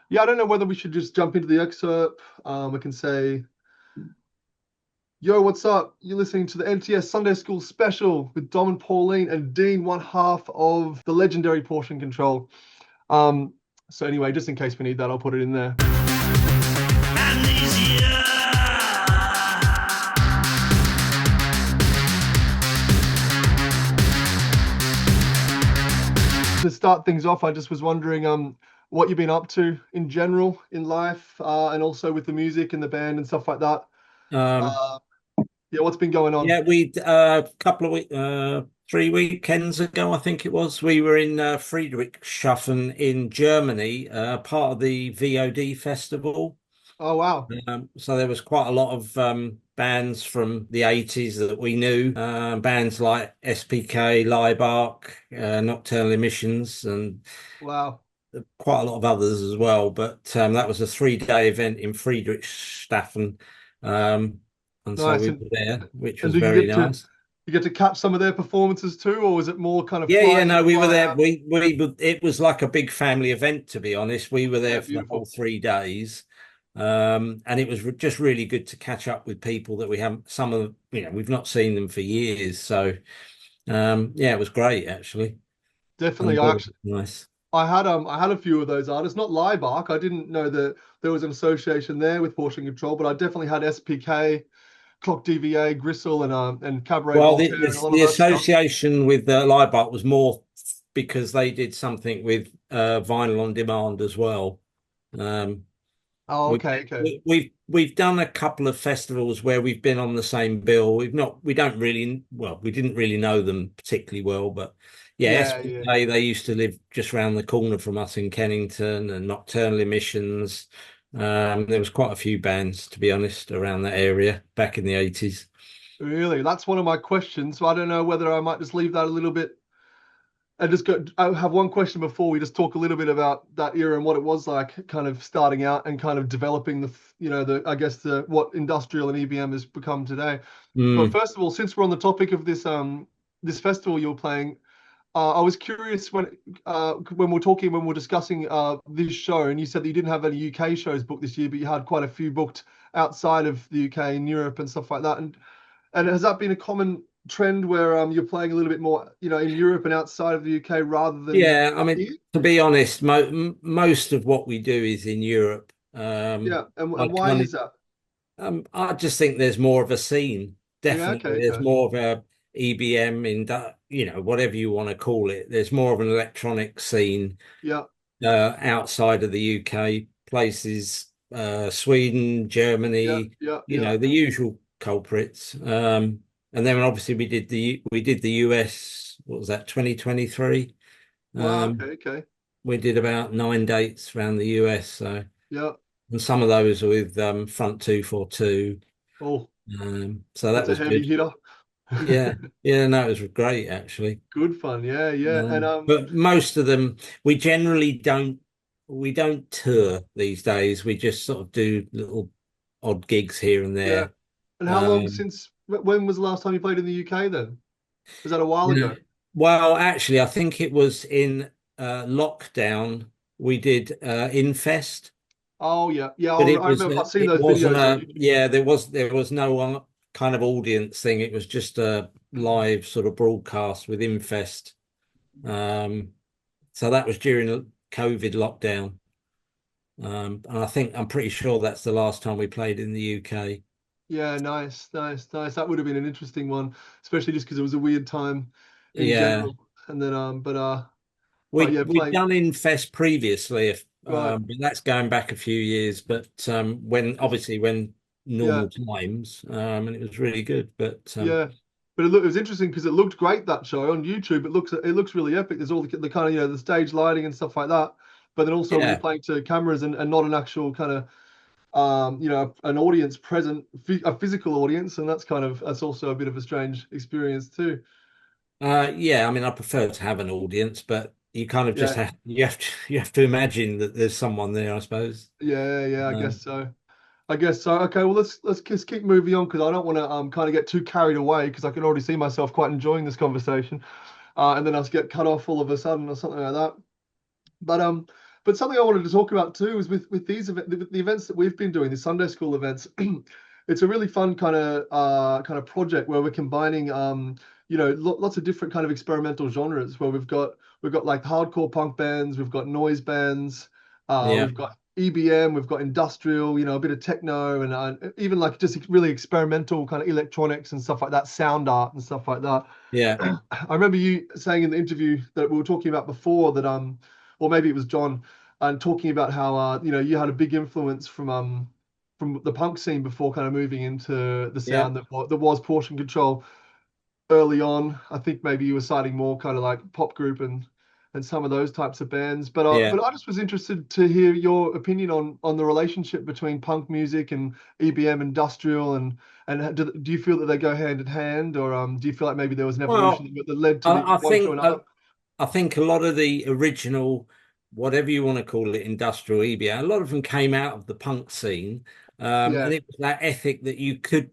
Yeah, I don't know whether we should just jump into the excerpt. I can say, yo, what's up? You're listening to the NTS Sunday School special with Dom and Pauline and Dean, one half of the legendary portion control. Um, so anyway, just in case we need that, I'll put it in there. To start things off, I just was wondering what you've been up to in general in life, and also with the music and the band and stuff like that. Um, Uh, yeah, what's been going on? yeah, we a couple of 3 weekends ago, I think it was, we were in Friedrichshafen in Germany, part of the VOD festival. Oh wow. So there was quite a lot of bands from the 80s that we knew, bands like SPK, Liebark, Nocturnal Emissions, and Wow. quite a lot of others as well. But that was a 3-day event in Friedrichshafen. Um, and so Nice. we were there, which And was do very nice. you get to catch some of their performances too, or was it more kind of Yeah, fly yeah, in, no, we were fly there. out? It was like a big family event, to be honest. We were Yeah, there for the whole beautiful. 3 days. And it was just really good to catch up with people that we haven't, some of, we've not seen them for years. So, yeah, it was great actually. Definitely. And I actually nice. I had a few of those artists, not Liebark. I didn't know that there was an association there with Portion Control, but I definitely had SPK, Clock DVA, Gristle, and Cabaret Well, Voltaire and a lot of the that stuff. association with Leibach was more because they did something with vinyl on demand as well. Um, Oh, we, okay, okay. we've done a couple of festivals where we've been on the same bill. We don't really, well, we didn't really know them particularly well, but yeah, Yeah, yeah. SPK, they used to live just round the corner from us in Kennington, and Nocturnal Emissions. There was quite a few bands, to be honest, around that area back in the 80s. Really, that's one of my questions. So I don't know whether I might just leave that a little bit and just go. I have one question before we just talk a little bit about that era and what it was like, kind of starting out and kind of developing the I guess the what industrial and EBM has become today. But Mm. first of all, since we're on the topic of this festival you're playing, I was curious when we're discussing this show, and you said that you didn't have any UK shows booked this year, but you had quite a few booked outside of the UK in Europe and stuff like that. And has that been a common trend where you're playing a little bit more, in Europe and outside of the UK rather than Yeah, I mean, here? to be honest, most of what we do is in Europe. Yeah, I and why kind of is that? I just think there's more of a scene. Yeah, Definitely, okay, there's okay. more of a EBM whatever you want to call it. There's more of an electronic scene Yeah, outside of the UK, places, Sweden, yeah, Germany, yeah, yeah. the usual culprits. And then obviously we did the US, what was that, 2023? Wow, Um, okay, okay. we did about 9 dates around the US. So, Yeah. and some of those are with Front 242. Oh, So that that's a was heavy good. hitter. Yeah, yeah, no, it was great actually. Good fun. Yeah, yeah. And But most of them, we don't tour these days. We just sort of do little odd gigs here and yeah. there. And how long Um, since when was the last time you played in the UK then? Was that a while you know, ago? well, actually, I think it was in lockdown. We did Infest, Oh yeah, yeah. but I remember. I've seen it those wasn't videos on a YouTube. yeah. There was no kind of audience thing. It was just a live sort of broadcast with Infest. Um, so that was during the COVID lockdown. And I'm pretty sure that's the last time we played in the UK. Yeah, nice, nice, nice. That would have been an interesting one, especially just because it was a weird time in Yeah, general. And then but we yeah, we'd playing done Infest previously, if right. but that's going back a few years. But when Yeah, normal times, and it was really good. But yeah. But it was interesting because it looked great that show on YouTube. It looks really epic. There's all the kind of the stage lighting and stuff like that. But then also when you're yeah, playing to cameras and not an actual kind of an audience present, a physical audience, and that's also a bit of a strange experience too. yeah. I mean, I prefer to have an audience, but you kind of just Yeah, you have to imagine that there's someone there, I suppose. yeah, yeah. I guess Um, so. I guess so. Okay, well let's just keep moving on because I don't want to kind of get too carried away because I can already see myself quite enjoying this conversation, and then I'll get cut off all of a sudden or something like that. But But something I wanted to talk about too is with the events that we've been doing, the Sunday school events. It's a really fun kind of project where we're combining lots of different kind of experimental genres where we've got like hardcore punk bands, we've got noise bands, Yeah, we've got EBM, we've got industrial, a bit of techno, and even like just really experimental kind of electronics and stuff like that, sound art and stuff like that. yeah, I remember you saying in the interview that we were talking about before that or maybe it was John, and talking about how you had a big influence from the punk scene before kind of moving into the yeah, sound that was Portion Control early on. I think maybe you were citing more kind of like pop group and some of those types of bands. But yeah. but I just was interested to hear your opinion on the relationship between punk music and EBM industrial and do you feel that they go hand in hand, or do you feel like maybe there was an evolution Well, that led to the I one to think another? I think a lot of the original, whatever you want to call it, industrial EBA, a lot of them came out of the punk scene, Yeah, and it was that ethic that you could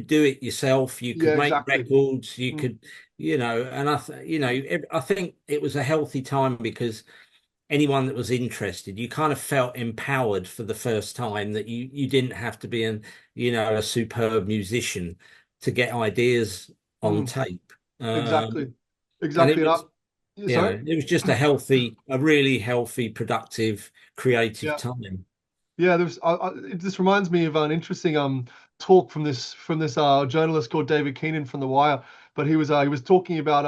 do it yourself, you could yeah, make exactly. records, you Mm, could, and I think it was a healthy time because anyone that was interested, you kind of felt empowered for the first time that you didn't have to be a superb musician to get ideas on mm, tape. exactly, And it exactly. was Yeah, sorry. it was just a really healthy, productive, creative Yeah. time. Yeah, this reminds me of an interesting talk from this journalist called David Keenan from The Wire. But he was talking about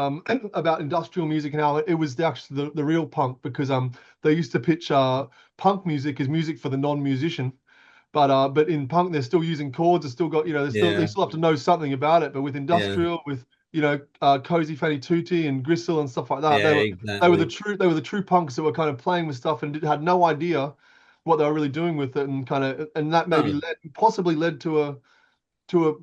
about industrial music and how it was actually the real punk, because they used to pitch punk music as music for the non-musician. But in punk they're still using chords. They're still got they Yeah, still have to know something about it. But with yeah, industrial, with Cozy Fanny Tutti and Gristle and stuff like that, yeah, they were the exactly. true punks that were kind of playing with stuff and had no idea what they were really doing with it, and that maybe No, possibly led to a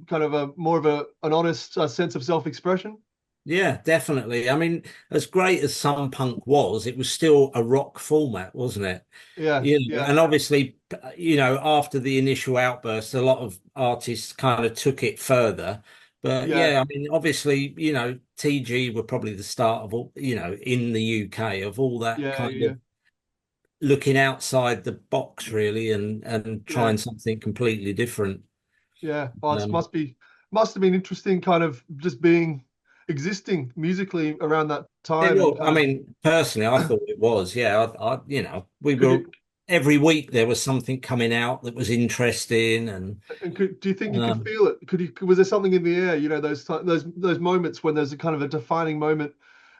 kind of a more of an honest sense of self-expression. yeah, definitely. I mean, as great as some punk was, it was still a rock format, wasn't it? Yeah, yeah, And obviously, after the initial outburst, a lot of artists kind of took it further. But yeah, yeah, I mean, obviously, TG were probably the start of all, in the UK of all that yeah, kind of yeah, looking outside the box really and yeah, trying something completely different. yeah. Oh, it Um, must have been interesting, kind of just being existing musically around that it time and will. kind I of mean, personally, I thought it was. Yeah, we could were you every week there was something coming out that was interesting, and do you think you could um, feel it? Was there something in the air? Those moments when there's a kind of a defining moment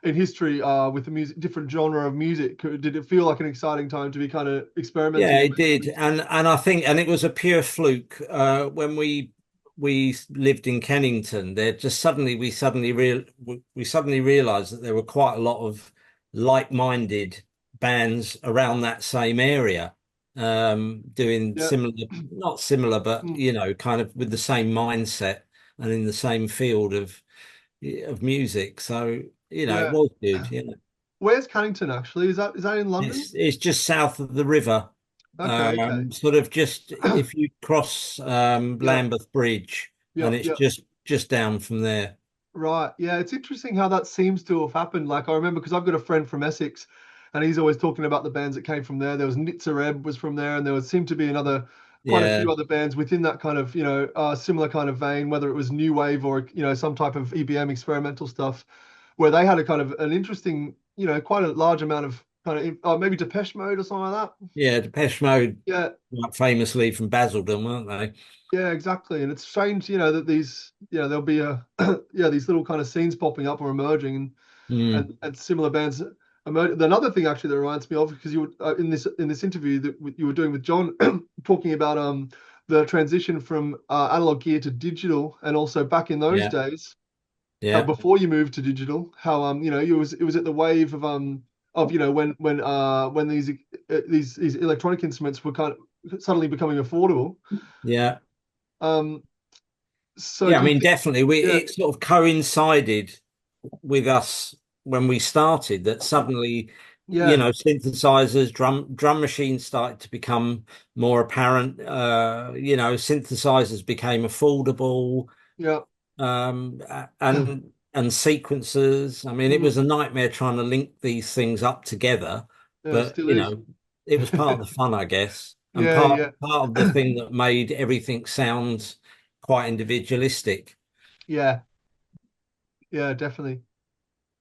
in history with the music, different genre of music. Did it feel like an exciting time to be kind of yeah, experimenting and it making did, and I think, and it was a pure fluke when we lived in Kennington. There just we suddenly realised that there were quite a lot of like-minded bands around that same area, doing yeah, similar, not similar, but mm, kind of with the same mindset and in the same field of music. So it yeah. was good. Where's Cannington actually? Is that in London? It's just south of the river, Okay, okay. sort of just if you cross Yeah, Lambeth Bridge, yeah, and it's yeah. just down from there. Right. Yeah, it's interesting how that seems to have happened. Like I remember because I've got a friend from Essex, and he's always talking about the bands that came from there. There was Nitzareb was from there, and there was seemed to be quite a Yeah, few other bands within that kind of similar kind of vein, whether it was new wave or some type of EBM experimental stuff, where they had a kind of an interesting quite a large amount of kind of maybe Depeche Mode or something like that. yeah. Depeche Mode, Yeah, like, famously from Basildon, weren't they? yeah, exactly. And it's strange, that these, there'll be these little kind of scenes popping up or emerging, Mm, and similar bands. Another thing actually that reminds me of, because you were in this interview that you were doing with John, talking about the transition from analog gear to digital, and also back in those yeah, days, yeah, before you moved to digital, how it was at the wave of when these electronic instruments were kind of suddenly becoming affordable. yeah, Um, so yeah. I do you mean, think? definitely, Yeah, it sort of coincided with us when we started that suddenly, yeah, synthesizers, drum machines started to become more apparent. Synthesizers became affordable, yeah. and sequencers. I mean, it Mm, was a nightmare trying to link these things up together. Yeah, it but still is. it was part of the fun, I guess, and Yeah, yeah, part of the thing that made everything sound quite individualistic. yeah, yeah, definitely.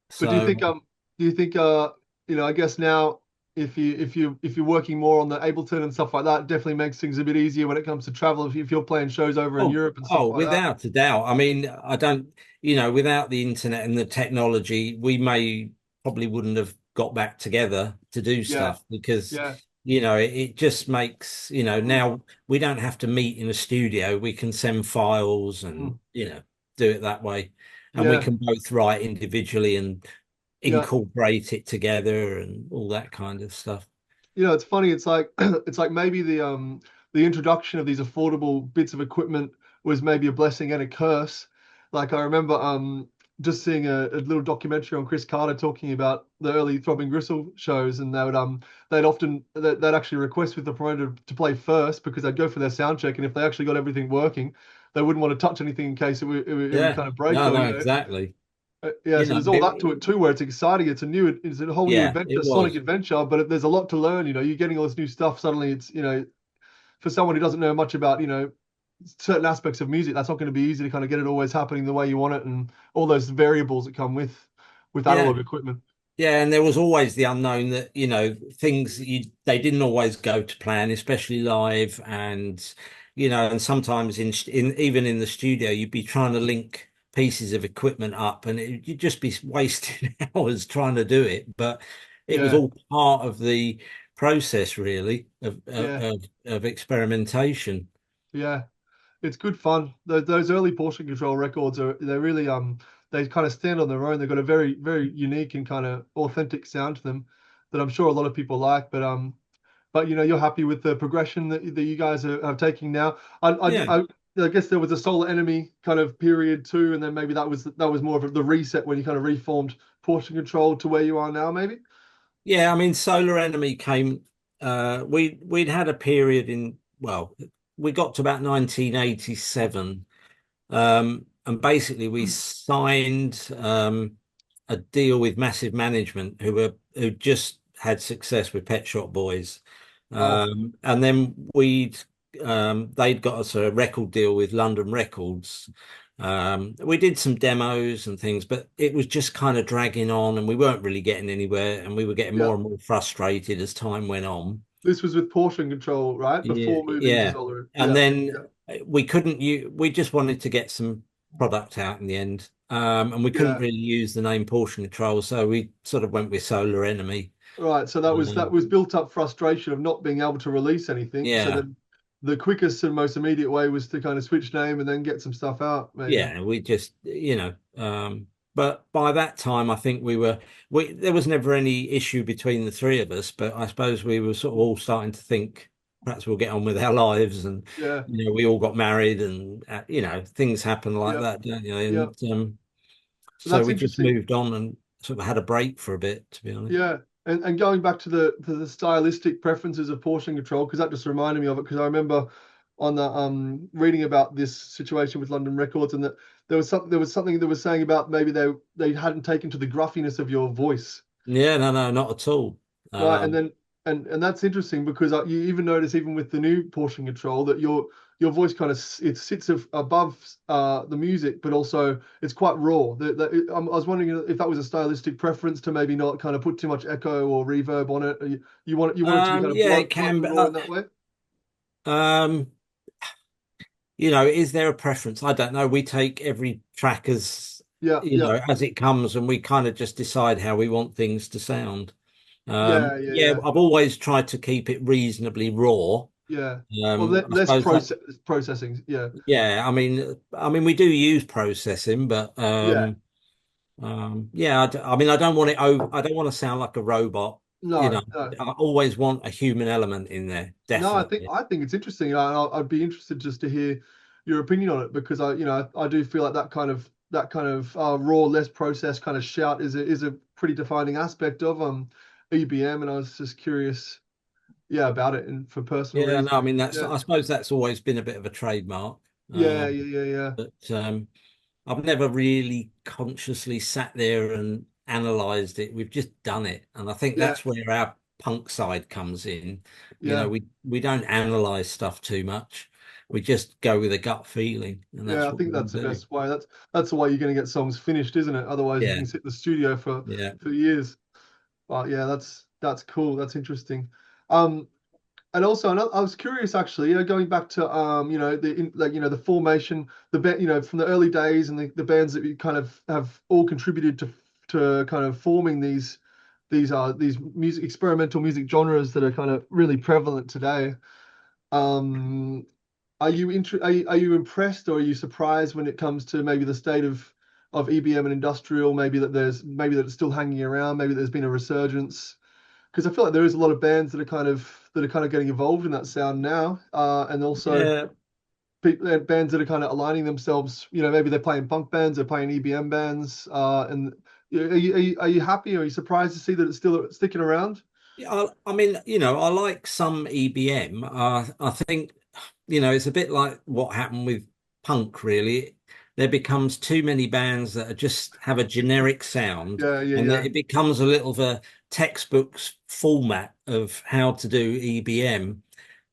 But So do you think I guess now if you're working more on the Ableton and stuff like that, it definitely makes things a bit easier when it comes to travel if you're playing shows over in oh, Europe and stuff oh, like that. without a doubt. I mean, I don't, without the internet and the technology, we may probably wouldn't have got back together to do Yeah, stuff because, yeah, it just makes, mm, now we don't have to meet in a studio. We can send files and, mm, do it that way. And we yeah, can both write individually and yeah. incorporate it together and all that kind of stuff. It's funny. It's like it's like maybe the introduction of these affordable bits of equipment was maybe a blessing and a curse. Like I remember just seeing a little documentary on Chris Carter talking about the early Throbbing Gristle shows, and they'd actually request with the promoter to play first because they'd go for their sound check, and if they actually got everything working, they wouldn't want to touch anything in case it would Yeah. kind of break No, or no, exactly. yeah, so there's all that to it too, where it's exciting. It's a whole new Yeah, adventure, it Sonic was. adventure. But there's a lot to learn. You're getting all this new stuff. Suddenly, it's for someone who doesn't know much about certain aspects of music, that's not going to be easy to kind of get it always happening the way you want it, and all those variables that come with Yeah. analog equipment. Yeah, and there was always the unknown that, things that they didn't always go to plan, especially live, and and sometimes in even in the studio, you'd be trying to link pieces of equipment up, and you'd just be wasting hours trying to do it. But it was Yeah, all part of the process, really, yeah, of experimentation. yeah. It's good fun. Those early portion control records they're really they kind of stand on their own. They've got a very very unique and kind of authentic sound to them that I'm sure a lot of people like. But you're happy with the progression that you guys are taking now. Yeah. I guess there was a Solar Enemy kind of period too, and then maybe that was more of the reset when you kind of reformed portion control to where you are now, maybe. Yeah, I mean, Solar Enemy came. We'd had a period we got to about 1987, and basically we signed a deal with Massive Management, who just had success with Pet Shop Boys, Oh, and then they'd got us a record deal with London Records. We did some demos and things, but it was just kind of dragging on and we weren't really getting anywhere and we were getting yeah. more and more frustrated as time went on. This was with portion control, right? Yeah, Before moving to yeah. Solar. And Yeah, then yeah, we just wanted to get some product out in the end. And we couldn't yeah. really use the name Portion Control, so we sort of went with Solar Enemy. Right. So that was built up frustration of not being able to release anything. So Yeah. then the quickest and most immediate way was to kind of switch name and then get some stuff out, maybe. Yeah, we just, but by that time, I think there was never any issue between the three of us, but I suppose we were sort of all starting to think perhaps we'll get on with our lives and, Yeah, we all got married and, things happen like yeah, that, don't you? yeah. And so That's we just interesting. moved on and sort of had a break for a bit, to be honest. Yeah, and going back to the stylistic preferences of portion control, because that just reminded me of it. Because I remember on the reading about this situation with London Records, and that there was something that was saying about maybe they hadn't taken to the gruffiness of your voice. Yeah, no, no, not at all. Right, and Um, then and that's interesting because you even notice even with the new portion control that your voice kind of it sits above the music, but also it's quite raw. I was wondering if that was a stylistic preference to maybe not kind of put too much echo or reverb on it. You want it to be kind of yeah, it blunt can and be. raw in that way. Um, is there a preference? I don't know. We take every track Yeah, yeah, as it comes, and we kind of just decide how we want things to sound. yeah, yeah, Yeah, yeah, I've always tried to keep it reasonably raw. yeah. Well, I less suppose that, processing. Yeah, yeah, I mean, we do use processing, but yeah. yeah, I mean, I don't want to sound like a robot. You know, No, no. I always want a human element in there, No, I think definitely. I think it's interesting. I'd be interested just to hear your opinion on it because I do feel like that kind of raw, less processed kind of shout is a pretty defining aspect of EBM, and I was just curious, yeah, about it and for personal Yeah, no, I reasons. mean Yeah, I suppose that's always been a bit of a trademark. yeah, Um, yeah, yeah, yeah, but I've never really consciously sat there and analysed it. We've just done it, and I think yeah, that's where punk side comes in. Yeah. We don't analyze stuff too much. We just go with a gut feeling, and Yeah, that's I what think we that's the do. best way. That's the way you're going to get songs finished, isn't it? Otherwise, you Yeah, can sit in the studio yeah, for years. But yeah, that's cool. That's interesting. Um, and also, I was curious actually, going back to the formation, the band, from the early days and the bands that you kind of have all contributed to kind of forming these music experimental music genres that are kind of really prevalent today. Um, are you impressed or are you surprised when it comes to maybe the state of EBM and industrial? Maybe that it's still hanging around. Maybe there's been a resurgence because I feel like there is a lot of bands that are kind of getting involved in that sound now, and also yeah. bands that are kind of aligning themselves. Maybe they're playing punk bands, they're playing EBM bands, and are you happy or are you surprised to see that it's still sticking around? Yeah, I mean, I like some EBM. I think, it's a bit like what happened with punk, really. There becomes too many bands that are just have a generic sound, Yeah, yeah, and yeah, it becomes a little of a textbook's format of how to do EBM.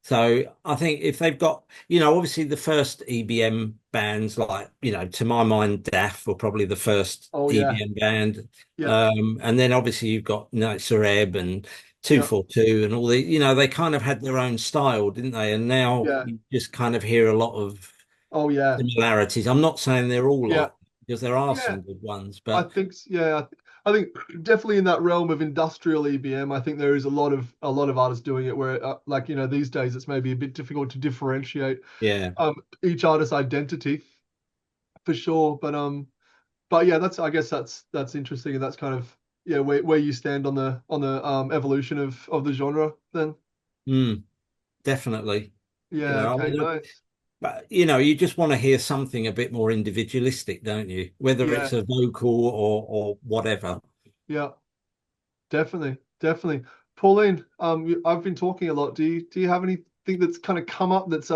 So I think if they've got, obviously the first EBM bands, like, to my mind, DAF were probably the first oh yeah, EBM band. yeah, And then obviously you've got Nitzer Ebb and yeah, 242 and all they kind of had their own style, didn't they? And now yeah, you just kind of hear a lot of oh yeah, similarities. I'm not saying they're all yeah, like, because there are yeah. some good ones, I but think yeah, I think definitely in that realm of industrial EBM, I think there is a lot of artists doing it where like these days it's maybe a bit difficult to differentiate yeah. each artist's identity for sure. But yeah, I guess that's interesting, and that's kind of yeah where you stand on the evolution of the genre then. Mm, definitely. Yeah. I Okay. mean, Nice. but you just want to hear something a bit more individualistic, don't you? Whether Yeah. it's a vocal or whatever. Yeah. Definitely. Definitely. Pauline, I've been talking a lot. Do you have anything that's kind of come up that's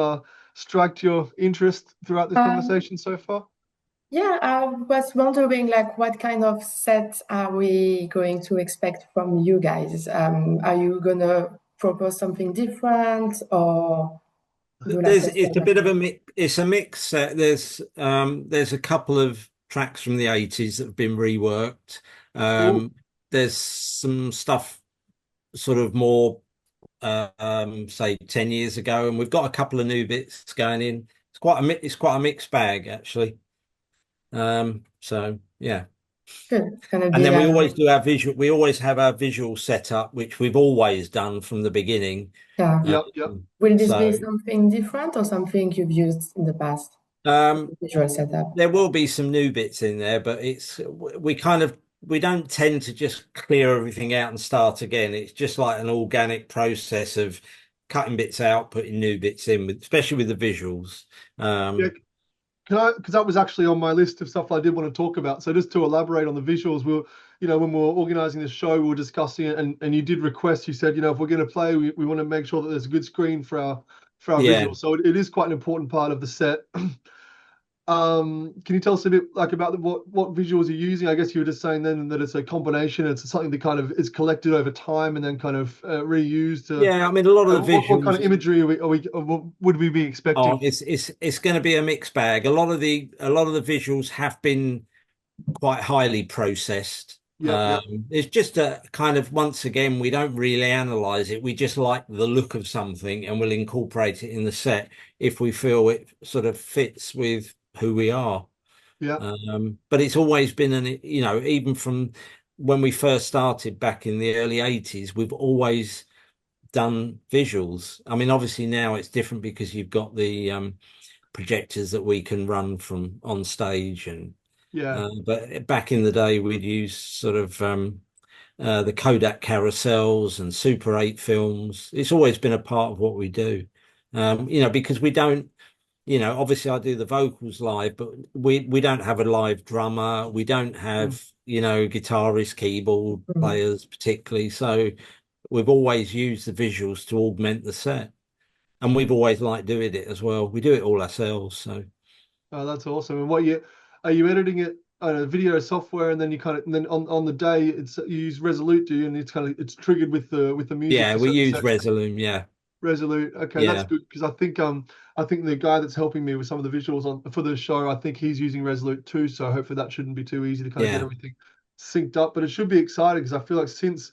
struck your interest throughout this Um, conversation so far? yeah, I was wondering, like, what kind of set are we going to expect from you guys? Are you gonna propose something different or do la It's a fiesta? bit of a mix. It's a mix. There's a couple of tracks from the 80s that have been reworked. Cool. There's some stuff sort of more say 10 years ago, and we've got a couple of new bits going in. It's quite a mixed bag actually. So yeah. Good. It's gonna And be then we always have our visual setup, which we've always done from the beginning. yeah. Yep. Yep. Will this be So something different or something you've used in the past? um, Visual setup. there will be some new bits in there, but we don't tend to just clear everything out and start again. It's just like an organic process of cutting bits out, putting new bits in, especially with the visuals. Yeah. Because that was actually on my list of stuff I did want to talk about. So just to elaborate on the visuals, when we were organizing this show, we were discussing it, and you did request. You said, if we're going to play, we want to make sure that there's a good screen for our Yeah, visuals. So it is quite an important part of the set. Can you tell us a bit like about what visuals you're using? I guess you were just saying then that it's a combination. It's something that kind of is collected over time and then kind of reused. yeah. I mean, a lot of the What kind visuals. of imagery what would we be Oh, expecting? it's going to be a mixed bag. A lot of the visuals have been quite highly processed. Yep, yep, It's just a kind of, once again, we don't really analyze it. We just like the look of something and we'll incorporate it in the set if we feel it sort of fits with who we are. yeah, But it's always been even from when we first started back in the early 80s, we've always done visuals. I mean, obviously now it's different because you've got the projectors that we can run from on stage and yeah, but back in the day, we'd use sort of the Kodak carousels and Super 8 films. It's always been a part of what we do, because we don't, obviously I do the vocals live, but we don't have a live drummer. We don't mm, have, guitarists, keyboard Mm. players particularly. So we've always used the visuals to augment the set. And we've always liked doing it as well. We do it all ourselves. So oh, that's awesome. And what you are you editing it? I don't know, video software, and then you kind of, and then on the day it's you use Resolute, do you? And it's kind of it's triggered with the music Yeah, for we certain use sections. Resolute. Yeah, Resolute. Okay, that's yeah, good because I think the guy that's helping me with some of the visuals on for the show, I think he's using Resolute too. So hopefully that shouldn't be too easy to kind of get yeah. everything synced up. But it should be exciting because I feel like since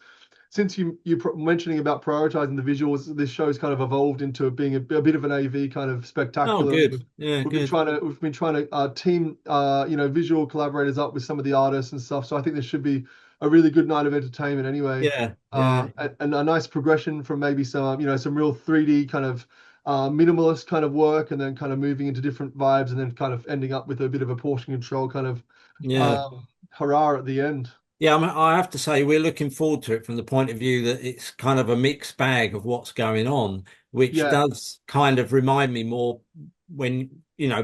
you mentioning about prioritizing the visuals, this show's kind of evolved into being a bit of an AV kind of Oh, spectacular. And good. Yeah, we've been good. trying to team visual collaborators up with some of the artists and stuff. So I think this should be a really good night of entertainment anyway. Yeah, yeah, And a nice progression from maybe some some real 3D kind of minimalist kind of work, and then kind of moving into different vibes, and then kind of ending up with a bit of a portion control kind of yeah. hurrah at the end. Yeah, I have to say we're looking forward to it from the point of view that it's kind of a mixed bag of what's going on, which Yeah, does kind of remind me more when,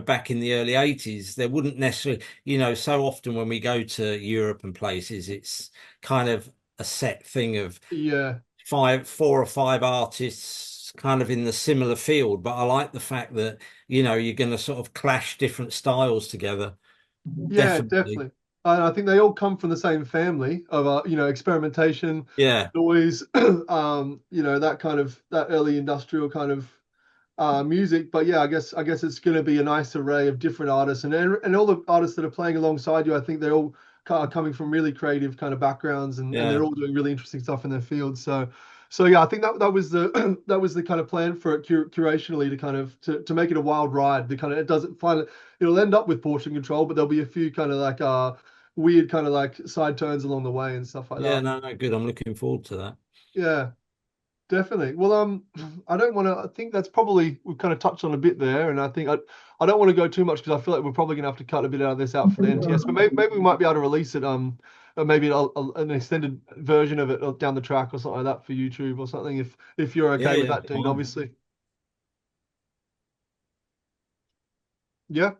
back in the early 80s, there wouldn't necessarily, so often when we go to Europe and places, it's kind of a set thing of yeah. four or five artists kind of in the similar field. But I like the fact that, you're going to sort of clash different styles together. Yeah, Definitely. definitely. I think they all come from the same family of experimentation, Yeah, noise, that kind of that early industrial kind of music. But yeah, I guess it's going to be a nice array of different artists, and all the artists that are playing alongside you. I think they're all coming from really creative kind of backgrounds, and yeah, they're all doing really interesting stuff in their field. So yeah, I think that was the that was the kind of plan for it curationally to kind of to make it a wild ride. The kind of it doesn't finally it'll end up with portion control, but there'll be a few kind of like weird kind of like side turns along the way and stuff like yeah. that. No, no, good. I'm looking forward to that. Yeah. Definitely. Well, I don't want to. I think that's probably we've kind of touched on a bit there, and I don't want to go too much because I feel like we're probably gonna have to cut a bit out of this out for the NTS. But maybe we might be able to release it maybe an extended version of it down the track or something like that for YouTube or something. If you're Yeah, okay with yeah, that, Dean, fine. obviously. Yeah.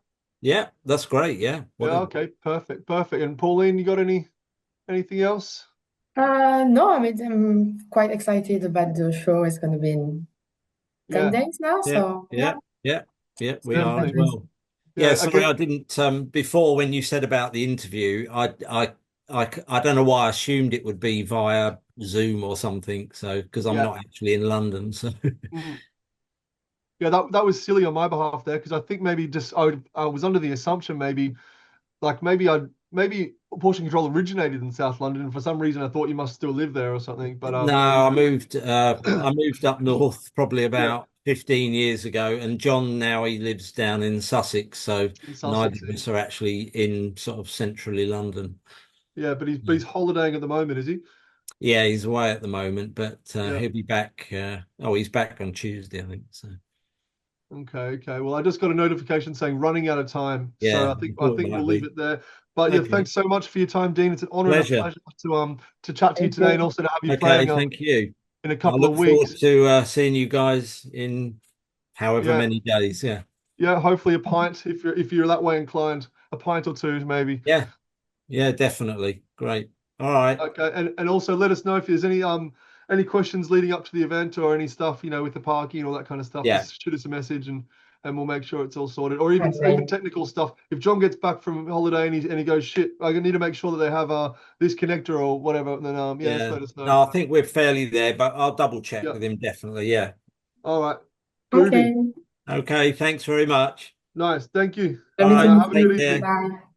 Yeah, that's great. Yeah, Yeah. whatever. Okay. Perfect. Perfect. And Pauline, you got anything else? No, I mean, I'm quite excited about the show. It's going to be in 10 Yeah. days now. Yeah, So, yeah, yeah, yeah, yeah. We looking are as forward Definitely. to it. well. Yeah, Yeah. sorry, Again. I didn't. Before when you said about the interview, I don't know why I assumed it would be via Zoom or something. So because I'm Yeah. not actually in London, so Mhm. Yeah. That was silly on my behalf there because I think maybe just I was under the assumption maybe portion control originated in South London, and for some reason I thought you must still live there or something. But no, there you I go. moved up north probably Yeah, about 15 years ago, and John now he lives down in Sussex, so in neither Sussex. of us are actually in sort of centrally London. Yeah, but he's holidaying at the moment, is he? Yeah, he's away at the moment, but Yeah. he'll be back. He's back on Tuesday, I think. So Okay, okay. Well, I just got a notification saying running out of time, so yeah, I think I I thought it think we'll might leave be. it there. But yeah, Okay, thanks so much for your time, Dean. It's an honor and a pleasure. pleasure to chat to you Thank today, and you. also to have you Okay, playing thank you. in a I couple of look forward weeks. to seeing you guys in however Yeah, many days. Yeah, yeah. Hopefully a pint if you're that way inclined, a pint or two maybe. yeah, yeah, definitely. Great. All right. Okay, and also let us know if there's any questions leading up to the event or any stuff, with the parking and all that kind of stuff. Yeah, Just shoot us a message and we'll make sure it's all sorted. Or even Okay. technical stuff. If John gets back from holiday and he goes, shit, I need to make sure that they have this connector or whatever, then yeah, just yeah. let us know. No, I think we're fairly there, but I'll double check Yeah. with him definitely. Yeah. All right. Groovy. Okay. Okay. Thanks very much. Nice. Thank you. All Lovely to right. meet Have a Take good you. evening. care. Bye.